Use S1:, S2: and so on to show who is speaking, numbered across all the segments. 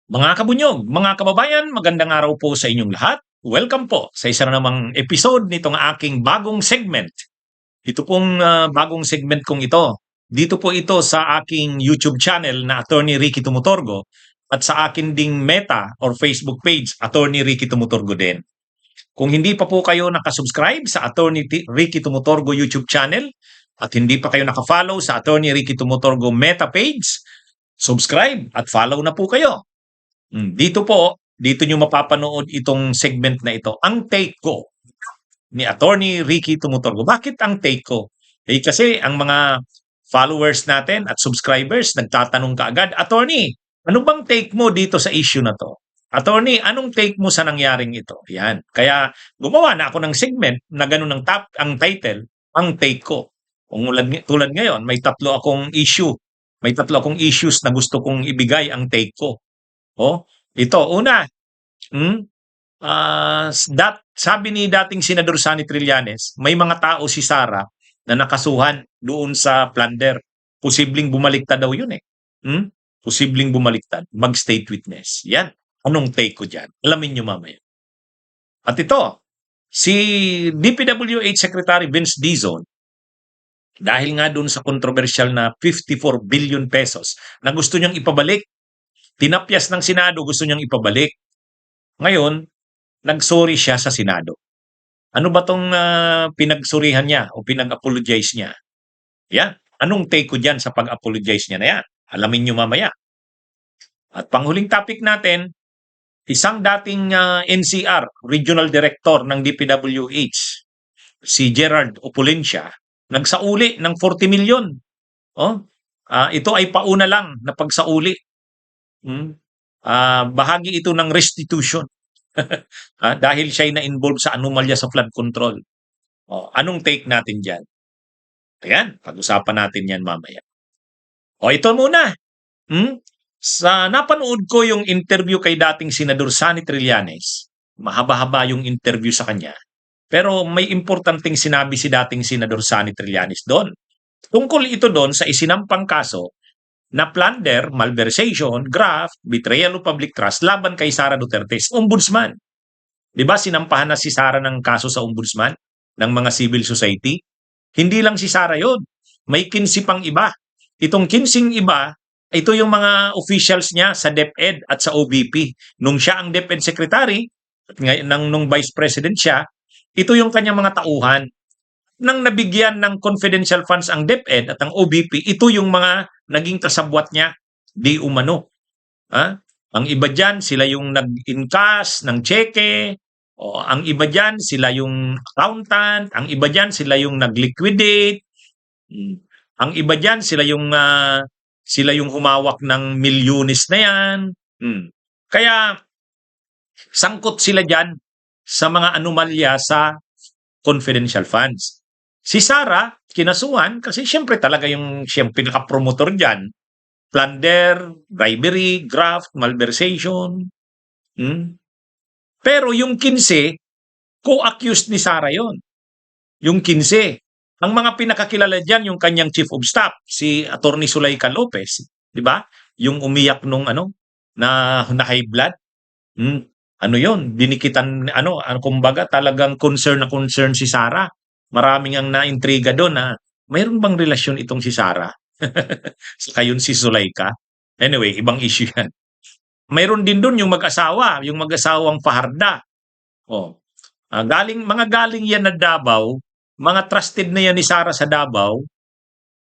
S1: Mga kabunyog, mga kababayan, magandang araw po sa inyong lahat. Welcome po sa isa na namang episode nitong aking bagong segment. Ito pong bagong segment kong ito. Dito po ito sa aking YouTube channel na Attorney Ricky Tumutorgo at sa akin ding Meta or Facebook page, Attorney Ricky Tumutorgo din. Kung hindi pa po kayo nakasubscribe sa Attorney Ricky Tumutorgo YouTube channel at hindi pa kayo nakafollow sa Attorney Ricky Tumutorgo Meta page, subscribe at follow na po kayo. Dito nyo mapapanood itong segment na ito. Ang take ko ni Attorney Ricky Tumutorgo. Bakit ang take ko? Kasi ang mga followers natin at subscribers nagtatanong kaagad, Attorney, ano bang take mo dito sa issue na to? Attorney, anong take mo sa nangyaring ito? Yan. Kaya gumawa na ako ng segment na ganun ang title, ang take ko. Kung tulad ngayon, may tatlo akong issue. May tatlo akong issues na gusto kong ibigay ang take ko. Oh, ito una, hmm, sabi ni dating Senador Sonny Trillanes, may mga tao si Sara na nakasuhan doon sa plunder. Posibleng bumaliktad daw yun eh. Posibleng bumaliktad. Mag-state witness. Yan. Anong take ko dyan? Alamin nyo mamaya. At ito, si DPWH Secretary Vince Dizon, dahil nga doon sa controversial na 54 billion pesos na gusto niyang ipabalik, tinapyas ng Senado, gusto niyang ipabalik. Ngayon, nag-sorry siya sa Senado. Ano ba tong pinagsurihan niya o pinag-apologize niya? Yan. Anong take ko dyan sa pag-apologize niya na yan? Alamin nyo mamaya. At panghuling topic natin, isang dating NCR, Regional Director ng DPWH, si Gerard Opulencia, nagsauli ng 40 million. Ito ay pauna lang na pagsauli. Bahagi ito ng restitution. Dahil siya ay na-involve sa anomalya sa flood control. Anong take natin dyan? Ayan, pag-usapan natin yan mamaya. Ito muna. Sa napanood ko yung interview kay dating Senador Sonny Trillanes, mahaba-haba yung interview sa kanya. Pero may importanteng sinabi si dating Senador Sonny Trillanes doon. Tungkol ito doon sa isinampang kaso na plunder, malversation, graft, betrayal of public trust laban kay Sara Duterte's ombudsman. Di ba sinampahan na si Sara ng kaso sa ombudsman ng mga civil society? Hindi lang si Sara yon, may 15 pang iba. Itong 15 iba, ito yung mga officials niya sa DepEd at sa OBP. Nung siya ang DepEd Secretary, at nung Vice President siya, ito yung kanyang mga tauhan. Nang nabigyan ng confidential funds ang DepEd at ang OBP, ito yung mga naging kasabwat niya, di umano. Ang iba dyan, sila yung nag-encash ng cheque, ang iba dyan, sila yung accountant, ang iba dyan, sila yung nag-liquidate, ang iba dyan, sila yung humawak ng milyones na yan. Kaya, sangkot sila dyan sa mga anomalya sa confidential funds. Si Sara, kinasuhan kasi siyempre talaga yung pinaka-promotor dyan. Plunder, bribery, graft, malversation. Pero yung 15, co-accused ni Sara yon. Yung 15. Ang mga pinakakilala dyan, yung kanyang chief of staff, si Attorney Zuleika Lopez. Di ba? Yung umiyak nung na high blood. Ano yon? Dinikitan, kumbaga talagang concern na concern si Sara. Maraming ang naintriga doon na mayroon bang relasyon itong si Sara? Saka yun si Zuleika. Anyway, ibang issue yan. Mayroon din doon yung mag-asawa, yung mag-asawang Fajarda. Mga galing yan na Davao, mga trusted na yan ni Sara sa Davao.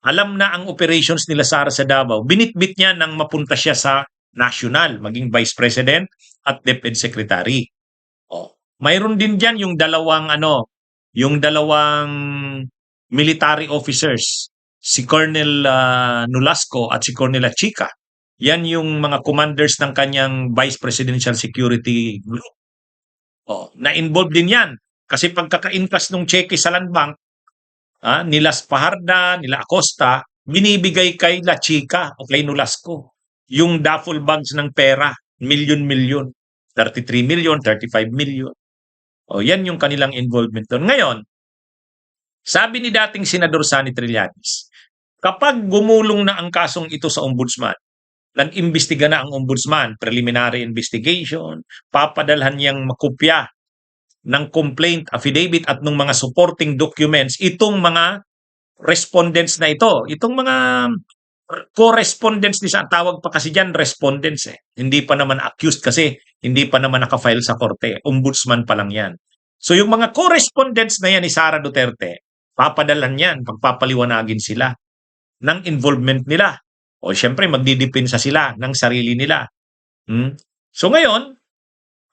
S1: Alam na ang operations nila Sara sa Davao. Binitbit niya nang mapunta siya sa national, maging Vice President at DepEd Secretary. Mayroon din diyan yung dalawang military officers, si Colonel Nolasco at si Colonel Chica. Yan yung mga commanders ng kanyang Vice Presidential Security Group. Na-involved din yan. Kasi pagkaka-inkas ng cheque sa Land Bank, nila Fajarda, nila Acosta, binibigay kay La Chica o kay Nolasco. Yung duffel bags ng pera, milyon-milyon. 33 million, 35 million. Yan yung kanilang involvement doon. Ngayon, sabi ni dating Senador Sonny Trillanes, kapag gumulong na ang kasong ito sa ombudsman, nag-imbestiga na ang ombudsman, preliminary investigation, papadalhan niyang makopya ng complaint affidavit at ng mga supporting documents itong mga respondents na ito. Itong mga correspondents ni sa tawag pa kasi diyan respondents eh. Hindi pa naman accused kasi hindi pa naman naka-file sa korte. Ombudsman pa lang 'yan. So yung mga correspondents na yan ni Sara Duterte, papadalhan yan, pagpapaliwanagin sila ng involvement nila. O syempre magdidepensa sila ng sarili nila. Hmm? So ngayon,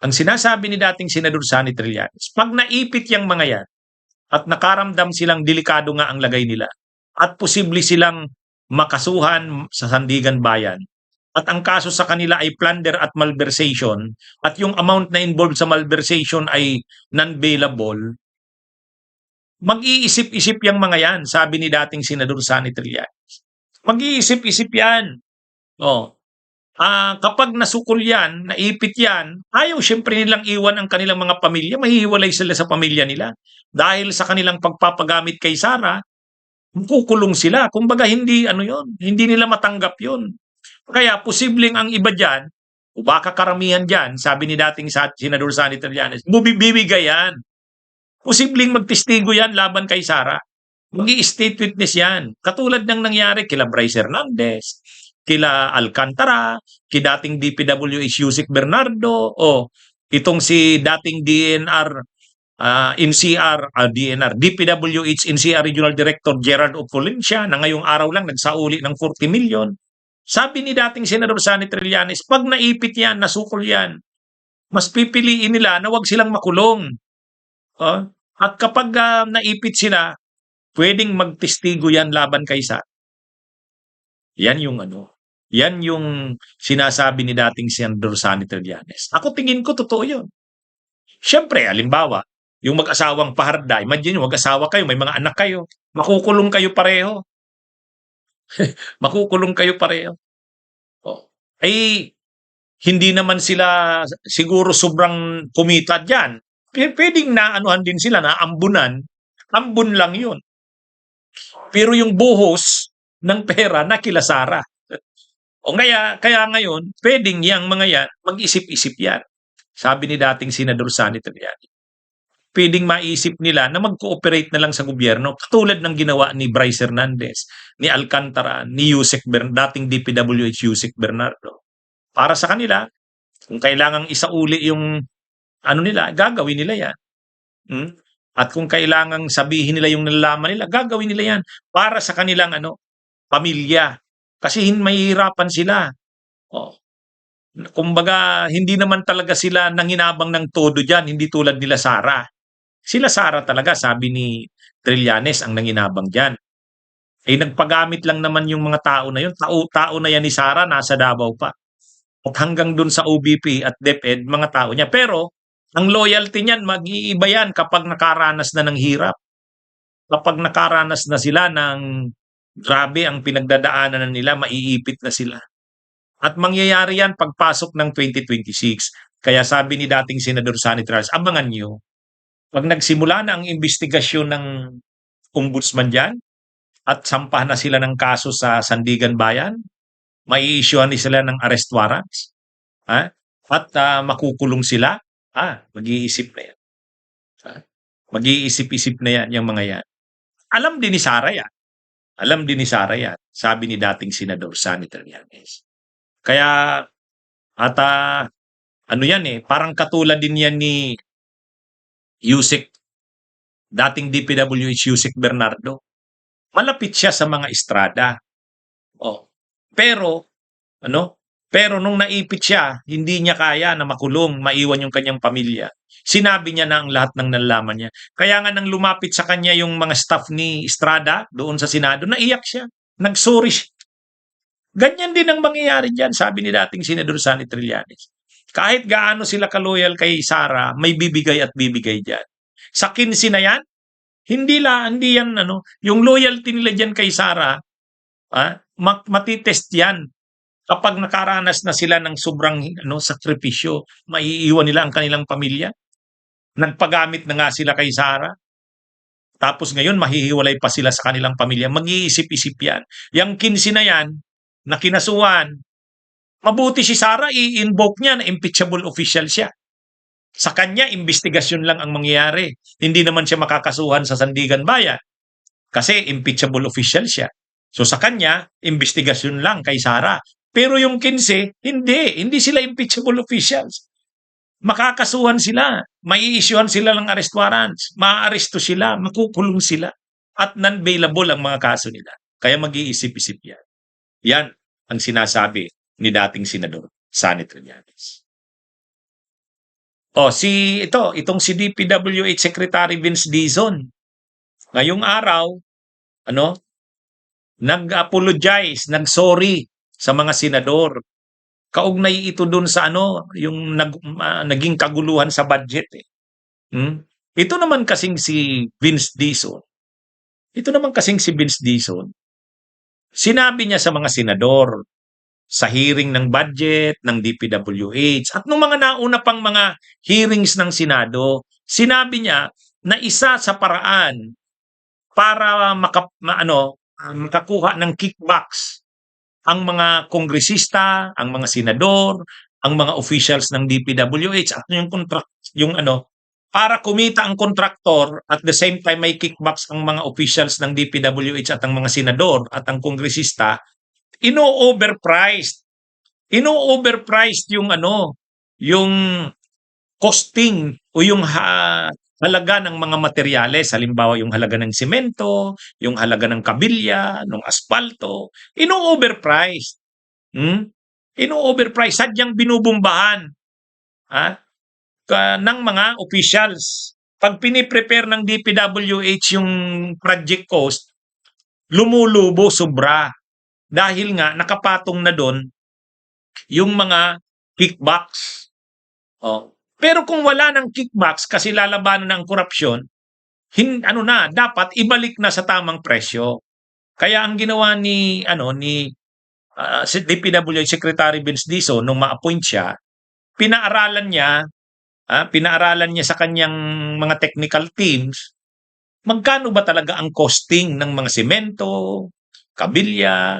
S1: ang sinasabi ni dating Senador Sonny Trillanes, pag naipit yung mga yan at nakaramdam silang delikado nga ang lagay nila at posible silang makasuhan sa Sandigan Bayan at ang kaso sa kanila ay plunder at malversation at yung amount na involved sa malversation ay non-bailable, mag-iisip-isip yung mga yan, sabi ni dating Senador Sonny Trillanes. Mag-iisip-isip yan. Oh. Kapag nasukol yan, naipit yan, ayaw syempre nilang iwan ang kanilang mga pamilya, mahihiwalay sila sa pamilya nila. Dahil sa kanilang pagpapagamit kay Sara, kukulong sila. Kumbaga hindi hindi nila matanggap yun. Kaya posibleng ang iba diyan, o baka karamihan diyan, sabi ni dating Senador Sonny Trillanes, bibigay yan. Posibleng magtestigo yan laban kay Sara. Mag-i-state witness yan. Katulad ng nangyari kila Bryce Hernandez, kila Alcantara, dating DPWH Yusek Bernardo, o itong si dating DPWH NCR Regional Director Gerard Ocolencia na ngayong araw lang nagsauli ng 40 million. Sabi ni dating Senador Sonny Trillanes, pag naipit yan, nasukol yan, mas pipiliin nila na wag silang makulong. At kapag naipit sila, pwedeng magtestigo yan laban kay Sara. Yan yung yan yung sinasabi ni dating Senador Sonny Trillanes. Ako tingin ko totoo yun. Siyempre, halimbawa, yung mag-asawang paharda, imagine nyo, mag-asawa kayo, may mga anak kayo, makukulong kayo pareho. Makukulong kayo pareho. Ay, hindi naman sila siguro sobrang kumita dyan. Pwedeng naanuhan din sila, naambunan. Ambun lang yun. Pero yung buhos ng pera na kila Sara. O kaya ngayon, pwedeng yang mga yan, mag-isip-isip yan. Sabi ni dating Senador Sonny Trillanes. Pwedeng maisip nila na mag-cooperate na lang sa gobyerno katulad ng ginawa ni Bryce Hernandez, ni Alcantara, ni dating DPWH Yusek Bernardo. Para sa kanila, kung kailangang isauli yung nila, gagawin nila yan. At kung kailangang sabihin nila yung nalalaman nila, gagawin nila yan para sa kanilang pamilya. Kasi mahihirapan sila. Kumbaga, hindi naman talaga sila nanginabang ng todo dyan, hindi tulad nila Sara. Sila Sara talaga, sabi ni Trillanes, ang nanginabang dyan. Nagpagamit lang naman yung mga tao na yun. Tao na yan ni Sara, nasa Davao pa. At hanggang dun sa OBP at DepEd, mga tao niya. Pero, ang loyalty niyan, mag-iiba yan kapag nakaranas na ng hirap. Kapag nakaranas na sila ng grabe ang pinagdadaanan na nila, maiipit na sila. At mangyayari yan pagpasok ng 2026. Kaya sabi ni dating Senador Sonny Trillanes, abangan nyo. Pag nagsimula na ang investigasyon ng ombudsman dyan, at sampahan na sila ng kaso sa Sandigan Bayan, mai-issuehan ni sila ng arrest warrants, at makukulong sila, mag-iisip na yan. Mag-iisip-isip na yan, yung mga yan. Alam din ni Sara yan. Alam din ni Sara yan, sabi ni dating Senador Sonny Trillanes. Kaya, at yan parang katulad din yan ni Yusek, dating DPWH Yusek Bernardo. Malapit siya sa mga estrada. Pero nung naipit siya, hindi niya kaya na makulong, maiwan yung kanyang pamilya. Sinabi niya na ang lahat ng nalalaman niya. Kaya nga nang lumapit sa kanya yung mga staff ni Estrada doon sa Senado, naiyak siya. Nagsorry siya. Ganyan din ang mangyayari diyan, sabi ni dating Senador Sonny Trillanes. Kahit gaano sila kaloyal kay Sara, may bibigay at bibigay diyan. Sa 15 na yan, hindi yan yung loyalty nila diyan kay Sara, matitest yan. Kapag nakaranas na sila ng sobrang sakripisyo, maiiwan nila ang kanilang pamilya. Nagpagamit na nga sila kay Sara. Tapos ngayon, mahihiwalay pa sila sa kanilang pamilya. Mag-iisip-isip yan. Yang 15 na yan, na kinasuhan, Mabuti si Sara, i-invoke niya na impeachable official siya. Sa kanya, investigasyon lang ang mangyayari. Hindi naman siya makakasuhan sa Sandigan Bayan kasi impeachable official siya. So sa kanya, investigasyon lang kay Sara. Pero yung 15, hindi sila impeachable officials. Makakasuhan sila, mai-issuehan sila ng arrest warrants, maaaresto sila, makukulong sila, at non-bailable ang mga kaso nila. Kaya mag-iisip-isip yan. Yan ang sinasabi ni dating Senador Sonny Trillanes. Itong si DPWH Secretary Vince Dizon, ngayong araw, nag-apologize, nag-sorry sa mga senador. Kaugnay ito dun sa yung naging kaguluhan sa budget eh. Ito naman kasing si Vince Dizon. Sinabi niya sa mga senador sa hearing ng budget ng DPWH at nung mga nauna pang mga hearings ng Senado, sinabi niya na isa sa paraan para makakuha ng kickbacks ang mga kongresista, ang mga senador, ang mga officials ng DPWH at para kumita ang kontraktor at the same time may kickbacks ang mga officials ng DPWH at ang mga senador at ang kongresista, ino-overpriced yung costing o yung halaga ng mga materyales, halimbawa yung halaga ng semento, yung halaga ng kabilya, ng asfalto, ino-overpriced. Ino-overpriced, sadyang binubumbahan ng mga officials. Pag piniprepare ng DPWH yung project cost, lumulubo sobra. Dahil nga nakapatong na doon yung mga kickbacks. Pero kung wala ng kickbacks kasi lalabanan ng korupsyon, dapat ibalik na sa tamang presyo. Kaya ang ginawa ni DPWH Secretary Vince Dizon nung ma-appoint siya, pinaaralan niya sa kanyang mga technical teams magkano ba talaga ang costing ng mga semento, kabilya,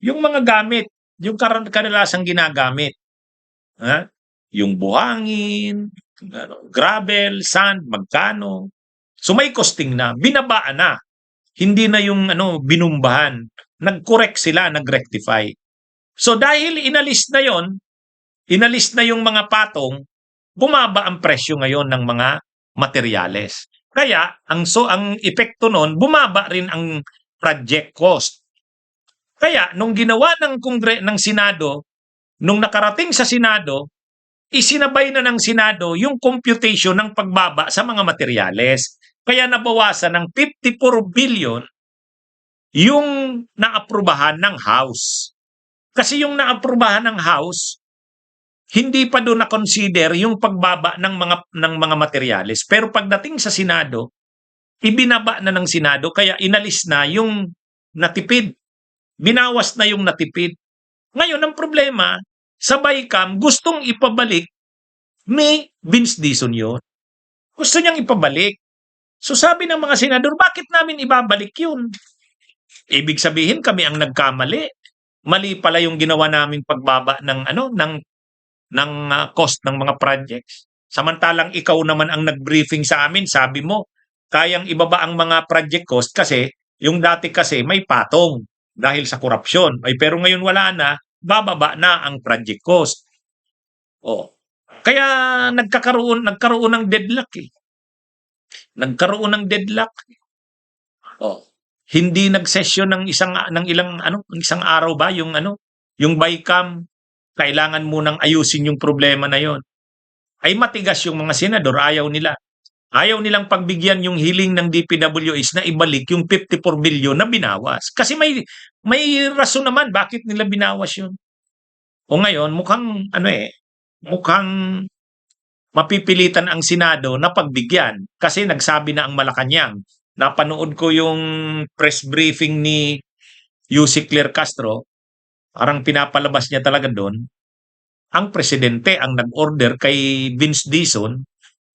S1: yung mga gamit, yung kadalasang ginagamit. Yung buhangin, gravel, sand, magkano. So may costing na, binabaan na. Hindi na yung binumbahan. Nag-correct sila, nag-rectify. So dahil inalis na yung mga patong, bumaba ang presyo ngayon ng mga materyales. Kaya ang epekto nun, bumaba rin ang project cost. Kaya nung ginawa ng Senado, nung nakarating sa Senado, isinabay na ng Senado yung computation ng pagbaba sa mga materyales. Kaya nabawasan ng 54 billion yung naaprubahan ng House. Kasi yung naaprubahan ng House, hindi pa doon na-consider yung pagbaba ng mga materyales. Pero pagdating sa Senado, ibinaba na ng Senado kaya inalis na yung natipid. Binawas na yung natipid. Ngayon, ang problema, sa BICAM, gustong ipabalik ni Vince Dizon yun. Gusto niyang ipabalik. So sabi ng mga senador, bakit namin ibabalik yun? Ibig sabihin kami ang nagkamali. Mali pala yung ginawa naming pagbaba ng cost ng mga projects. Samantalang ikaw naman ang nag-briefing sa amin, sabi mo, kayang ibaba ang mga project cost kasi yung dati kasi may patong dahil sa korupsyon. Pero ngayon wala na, bababa na ang project cost. Kaya nagkaroon ng deadlock eh. Nagkaroon ng deadlock. Hindi nagsesyon ng isang araw ba yung BICAM. Kailangan munang ayusin yung problema na yon. Ay matigas yung mga senador, ayaw nila. Ayaw nilang pagbigyan yung hiling ng DPWH na ibalik yung 54 billion na binawas. Kasi may rason naman bakit nila binawas yun. O ngayon, mukhang mapipilitan ang Senado na pagbigyan kasi nagsabi na ang Malacanang. Napanood ko yung press briefing ni Yussi Claire Castro, parang pinapalabas niya talaga doon, ang presidente ang nag-order kay Vince Dizon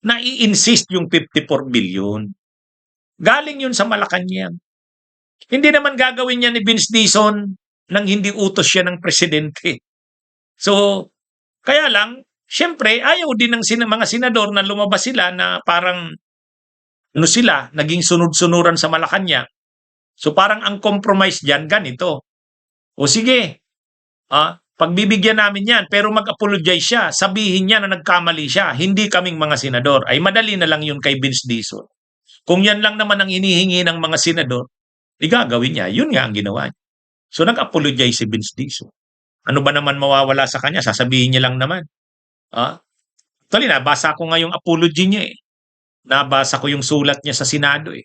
S1: na i-insist yung 54 billion. Galing yun sa Malacanang. Hindi naman gagawin niya ni Vince Dizon nang hindi utos siya ng presidente. So, kaya lang, siyempre, ayaw din ng mga senador na lumabas sila na parang, ano sila, naging sunod-sunuran sa Malacanang. So, parang ang compromise dyan, ganito. O sige, pagbibigyan namin yan, pero mag-apologize siya. Sabihin niya na nagkamali siya. Hindi kaming mga senador. Ay madali na lang yun kay Vince Dizon. Kung yan lang naman ang inihingi ng mga senador, igagawin niya. Yun nga ang ginawa niya. So nag-apologize si Vince Dizon. Ano ba naman mawawala sa kanya? Sasabihin niya lang naman. Ah, Actually, nabasa ko nga yung apology niya eh. Nabasa ko yung sulat niya sa Senado eh.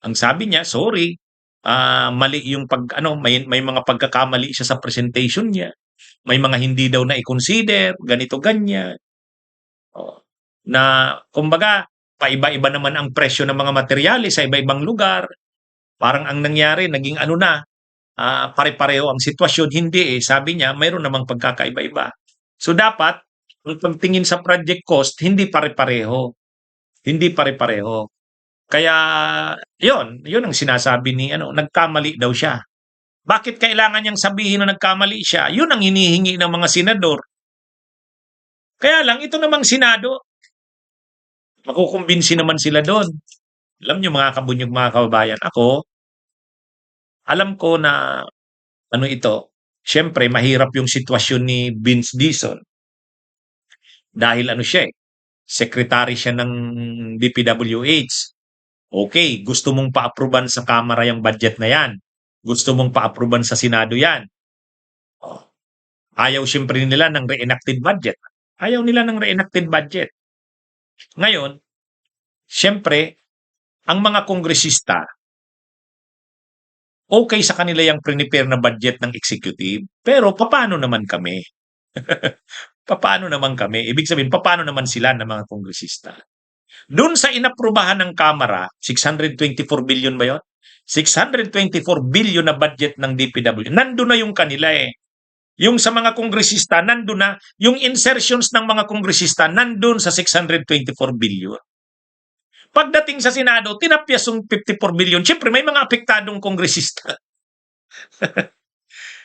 S1: Ang sabi niya, sorry, mali yung may mga pagkakamali siya sa presentation niya. May mga hindi daw na i-consider, ganito ganyan. Oh, na kumbaga paiba-iba naman ang presyo ng mga materyales sa iba-ibang lugar. Parang ang nangyari naging pare-pareho ang sitwasyon. Hindi eh, sabi niya mayroon namang pagkakaiba-iba. So dapat ang pagtingin sa project cost hindi pare-pareho. Hindi pare-pareho. Kaya yun ang sinasabi ni nagkamali daw siya. Bakit kailangan niyang sabihin na nagkamali siya? Yun ang hinihingi ng mga senador. Kaya lang ito namang Senado, makukumbinsi naman sila doon. Alam niyo mga kabunyog, mga kababayan, ako, alam ko na siyempre mahirap yung sitwasyon ni Vince Dizon dahil siya secretary siya ng DPWH. Okay, gusto mong pa-aproban sa Kamara yung budget na yan. Gusto mong pa-aproban sa Senado yan. Oh, ayaw siyempre nila ng reenacted budget. Ayaw nila ng reenacted budget. Ngayon, siyempre, ang mga kongresista, okay sa kanila yung prepare na budget ng executive, pero paano naman kami? Paano naman kami? Ibig sabihin, paano naman sila ng mga kongresista? Doon sa inaprubahan ng Kamara, 624 billion ba yun? 624 billion na budget ng DPW. Nandun na yung kanila eh. Yung sa mga kongresista, nandun na. Yung insertions ng mga kongresista, nandun sa 624 billion. Pagdating sa Senado, tinapyas yung 54 billion. Siyempre, may mga apektadong kongresista.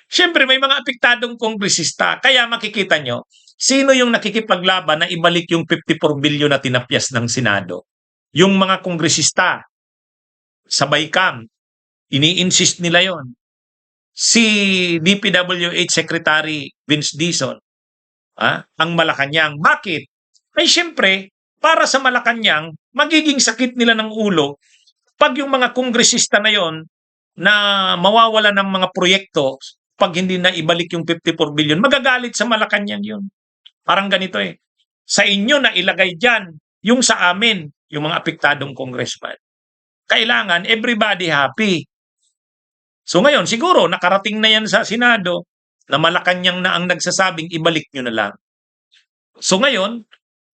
S1: Siyempre, may mga apektadong kongresista. Kaya makikita nyo, sino yung nakikipaglaban na ibalik yung 54 billion na tinapyas ng Senado? Yung mga kongresista. Sabay kam. Ini-insist nila yon. Si DPWH Secretary Vince Dizon, ang Malacanang. Bakit? Ay siyempre, para sa Malacanang, magiging sakit nila ng ulo pag yung mga kongresista na yon na mawawala ng mga proyekto pag hindi na ibalik yung 54 billion, magagalit sa Malacanang yun. Parang ganito eh. Sa inyo na ilagay dyan, yung sa amin, yung mga apektadong congressman. Kailangan everybody happy. So ngayon, siguro nakarating na yan sa Senado na Malacanang na ang nagsasabing ibalik nyo na lang. So ngayon,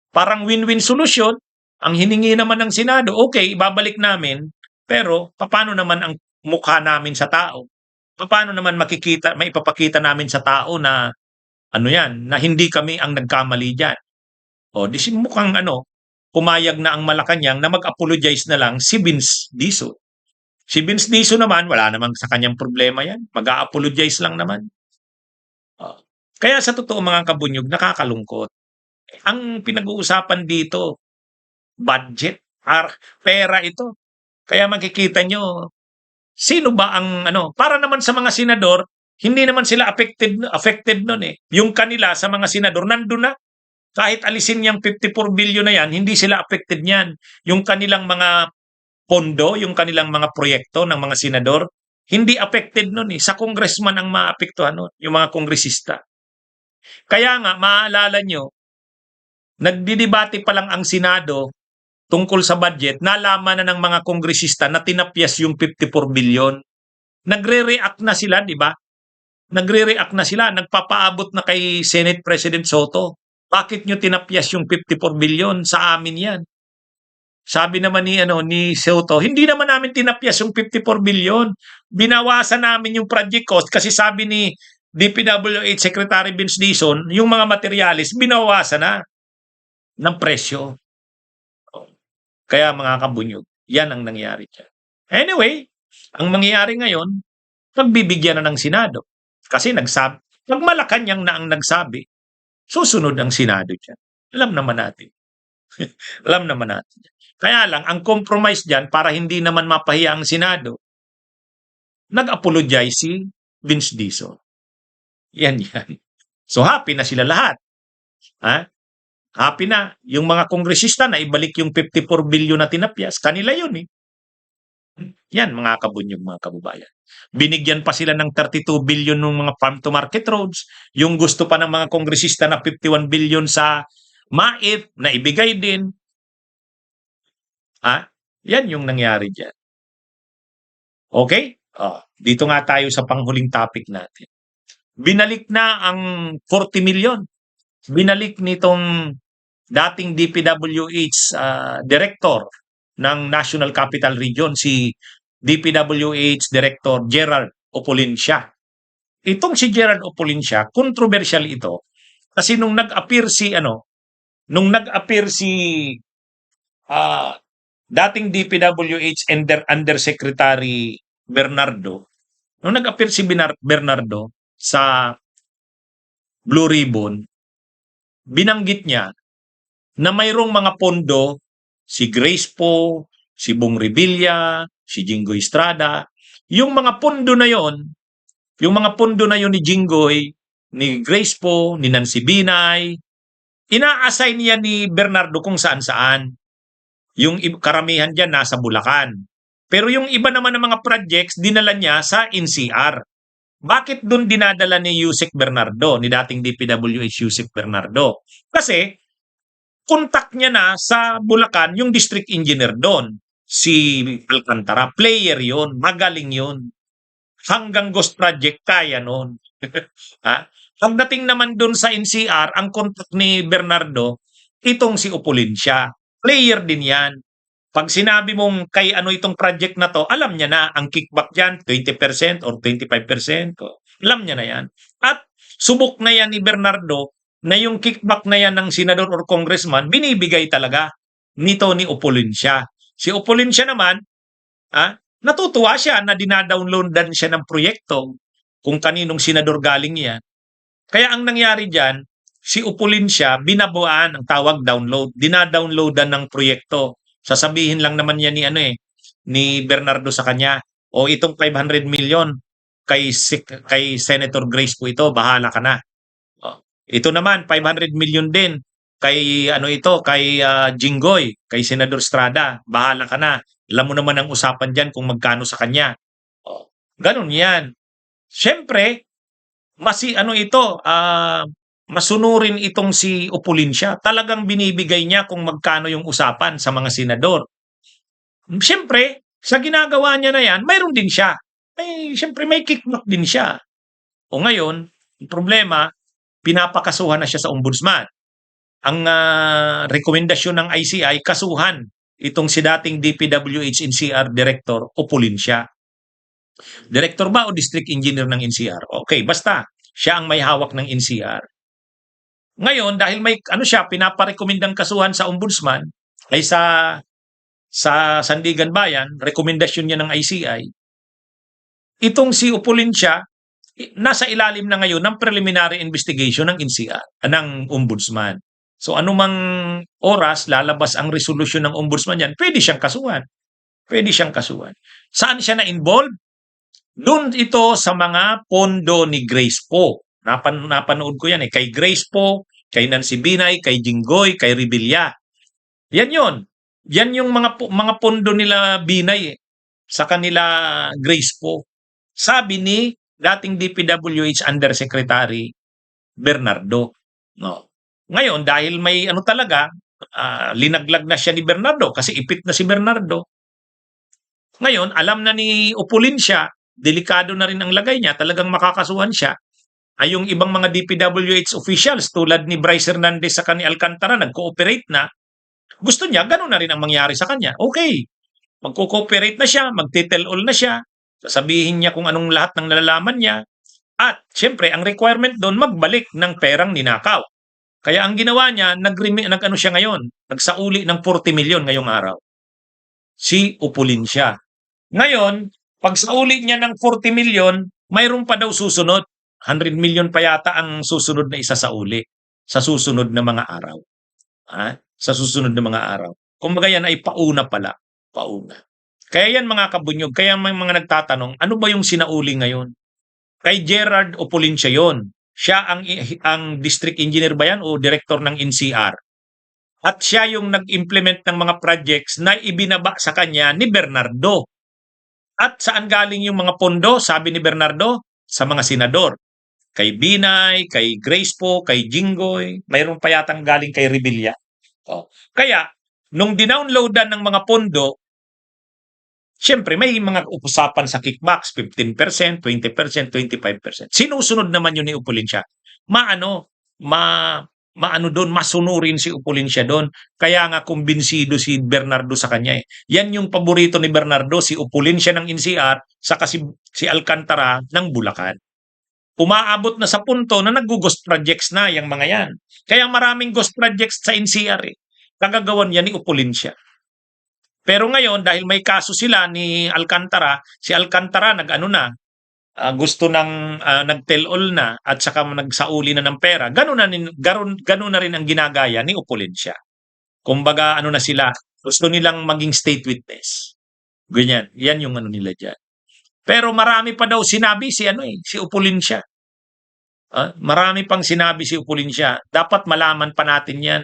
S1: parang win-win solution. Ang hiningi naman ng Senado, okay, ibabalik namin, pero paano naman ang mukha namin sa tao? Paano naman maipapakita namin sa tao na na hindi kami ang nagkamali diyan. O di mukhang pumayag na ang Malacanang na mag-apologize na lang si Vince Dizon. Si Vince Dizon naman, wala namang sa kanyang problema yan. Mag-a-apologize lang naman. Kaya sa totoo mga kabunyog, nakakalungkot. Ang pinag-uusapan dito, budget, pera ito. Kaya makikita nyo, sino ba ang para naman sa mga senador, hindi naman sila affected nun eh. Yung kanila sa mga senador, nandun na. Kahit alisin yung 54 billion na yan, hindi sila affected niyan. Yung kanilang mga pondo, yung kanilang mga proyekto ng mga senador, hindi affected nun eh. Sa congressman ang maapektuhan nun, yung mga kongresista. Kaya nga, maaalala nyo, nagdidebate pa lang ang Senado tungkol sa budget, nalaman na ng mga kongresista na tinapyas yung 54 billion. Nagre-react na sila, di ba? Nagre-react na sila, nagpapaabot na kay Senate President Soto. Bakit nyo tinapyas yung 54 billion? Sa amin yan. Sabi naman ni Soto, hindi naman namin tinapyas yung 54 billion. Binawasan namin yung project cost kasi sabi ni DPWH Secretary Vince Dizon, yung mga materialis, binawasan na ng presyo. Kaya mga kabunyog, yan ang nangyari dyan. Anyway, ang mangyayari ngayon, pagbibigyan na ng Senado. Kasi Pag Malacanang na ang nagsabi, susunod ang Senado diyan. Alam naman natin. Alam naman natin. Kaya lang, ang compromise diyan para hindi naman mapahiya ang Senado, nag-apologize si Vince Dizon. Yan. So happy na sila lahat. Ha? Happy na. Yung mga kongresista na ibalik yung 54 billion na tinapyas, kanila yun eh. Yan mga kabunyog, mga kababayan. Binigyan pa sila ng 32 billion ng mga farm to market roads. Yung gusto pa ng mga kongresista na 51 billion sa MAIP na ibigay din. Ha? Yan yung nangyari dyan. Okay? Dito nga tayo sa panghuling topic natin. Binalik na ang 40 million. Binalik nitong dating DPWH director ng National Capital Region, si DPWH Director Gerald Opolincia. Itong si Gerald Opolincia, controversial ito kasi nung nag-appear si dating DPWH Undersecretary Bernardo, nung nag-appear si Bernardo sa Blue Ribbon, binanggit niya na mayroong mga pondo si Grace Poe, si Bong Revilla, si Jinggoy Estrada. Yung mga pondo na yon, ni Jinggoy, ni Grace Poe, ni Nancy Binay, ina-assign niya ni Bernardo kung saan-saan. Yung karamihan dyan nasa Bulacan. Pero yung iba naman ng mga projects, dinala niya sa NCR. Bakit doon dinadala ni Yusek Bernardo, ni dating DPWH Yusek Bernardo? Kasi, kontak niya na sa Bulacan yung district engineer doon. Si Alcantara, player yon, magaling yon. Hanggang ghost project, kaya noon. Pagdating naman doon sa NCR, ang kontak ni Bernardo, itong si Opolincia. Player din yan. Pag sinabi mong kay ano itong project na to, alam niya na ang kickback dyan, 20% or 25%. Alam niya na yan. At subok na yan ni Bernardo na yung kickback na yan ng senador or congressman, binibigay talaga nito ni Opolincia. Si Opolincia naman, natutuwa siya na dinadownloadan siya ng proyekto kung kaninong senador galing yan. Kaya ang nangyari dyan, si Opolincia, binabuan ang tawag download, dinadownloadan ng proyekto. Sasabihin lang naman niya ni Bernardo sa kanya, o itong 500 million kay Senator Grace po ito, bahala ka na. Ito naman 500 million din kay Jinggoy, kay Senador Estrada, bahala ka na. Alam mo naman ang usapan diyan kung magkano sa kanya. Ganun 'yan. Siyempre, masunurin itong si Opolincia. Talagang binibigay niya kung magkano yung usapan sa mga senador. Siyempre, sa ginagawa niya na 'yan, mayroon din siya. Siyempre may kickback din siya. O ngayon, yung problema, pinapakasuhan na siya sa ombudsman. Ang rekomendasyon ng ICI, kasuhan itong si dating DPWH NCR Director Opolincia. Director ba o district engineer ng NCR? Okay, basta siya ang may hawak ng NCR. Ngayon, dahil may pinaparekomendang kasuhan sa ombudsman ay sa Sandigan Bayan, rekomendasyon niya ng ICI, itong si Opolincia, nasa ilalim na ngayon ng preliminary investigation ng NCR, ng ombudsman. So anumang oras lalabas ang resolusyon ng ombudsman yan, pwede siyang kasuhan. Pwede siyang kasuhan. Saan siya na-involved? Doon ito sa mga pondo ni Grace Poe. Napanood ko yan kay Grace Poe, kay Nancy Binay, kay Jinggoy, kay Revilla. Yan yon. Yan yung mga pondo nila Binay sa kanila Grace Poe. Sabi ni dating DPWH Undersecretary Bernardo. No. Ngayon, dahil may linaglag na siya ni Bernardo kasi ipit na si Bernardo. Ngayon, alam na ni Opolincia, delikado na rin ang lagay niya, talagang makakasuhan siya. Ay yung ibang mga DPWH officials tulad ni Bryce Hernandez sa ni Alcantara nag-cooperate na. Gusto niya, gano'n na rin ang mangyari sa kanya. Okay, magko-cooperate na siya, magtitel all na siya, sasabihin niya kung anong lahat ng nalalaman niya. At siyempre, ang requirement doon, magbalik ng perang ninakaw. Kaya ang ginawa niya, siya ngayon, nagsauli ng 40 million ngayong araw. Si Opolincia. Ngayon, pag sauli niya ng 40 million, mayroon pa daw susunod. 100 million pa yata ang susunod na isasauli sa susunod na mga araw. Sa susunod na mga araw. Kumbaga yan ay pauna pala, pauna. Kaya yan mga kabunyog, kaya may mga nagtatanong, ano ba yung sinauli ngayon? Kay Gerard Opulencia yon. Siya ang district engineer ba yan o director ng NCR? At siya yung nag-implement ng mga projects na ibinaba sa kanya ni Bernardo. At saan galing yung mga pondo? Sabi ni Bernardo, sa mga senador. Kay Binay, kay Grace po, kay Jinggoy, mayroon pa yatang galing kay Revilla. Kaya, nung dinownloadan ng mga pondo, siyempre may mga usapan sa kickbacks, 15%, 20%, 25%. Sinusunod naman yun ni Opulencia. Maano doon, masunurin si Opulencia doon. Kaya nga kumbinsido si Bernardo sa kanya eh. Yan yung paborito ni Bernardo, si Opulencia ng NCR, saka si Alcantara ng Bulacan. Umaabot na sa punto na nag-ghost projects na yung mga yan. Kaya maraming ghost projects sa NCR eh. Kagagawan yan ni Opulencia. Pero ngayon, dahil may kaso sila ni Alcantara, si Alcantara nag-ano na, gusto ng nag-tell all na at saka nagsauli na ng pera. Ganun na rin ang ginagaya ni Opulencia. Kumbaga ano na sila, gusto nilang maging state witness. Ganyan, yan yung ano nila diyan. Pero marami pa daw sinabi si Opulencia. Marami pang sinabi si Opulencia. Dapat malaman pa natin yan.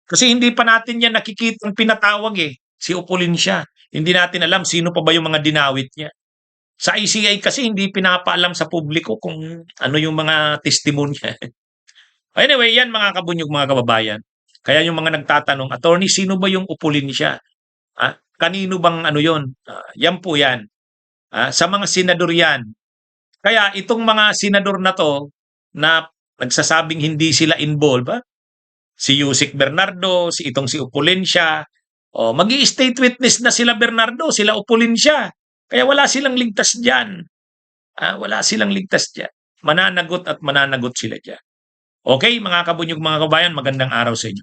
S1: Kasi hindi pa natin yan nakikitang pinatawag eh, si Opulencia. Hindi natin alam sino pa ba yung mga dinawit niya. Sa ICI kasi hindi pinapaalam sa publiko kung ano yung mga testimonya. Anyway, yan mga kabunyog, mga kababayan. Kaya yung mga nagtatanong, attorney, sino ba yung Opulencia? Kanino bang ano yun? Yan po yan. Sa mga senador yan. Kaya itong mga senador na to na nagsasabing hindi sila involved, si Yusek Bernardo, si Opulencia, magi-state witness na sila Bernardo, sila Opulencia. Kaya wala silang ligtas diyan. Wala silang ligtas diyan. Mananagot at mananagot sila diyan. Okay, mga kabunyog, mga kabayan, magandang araw sa inyo.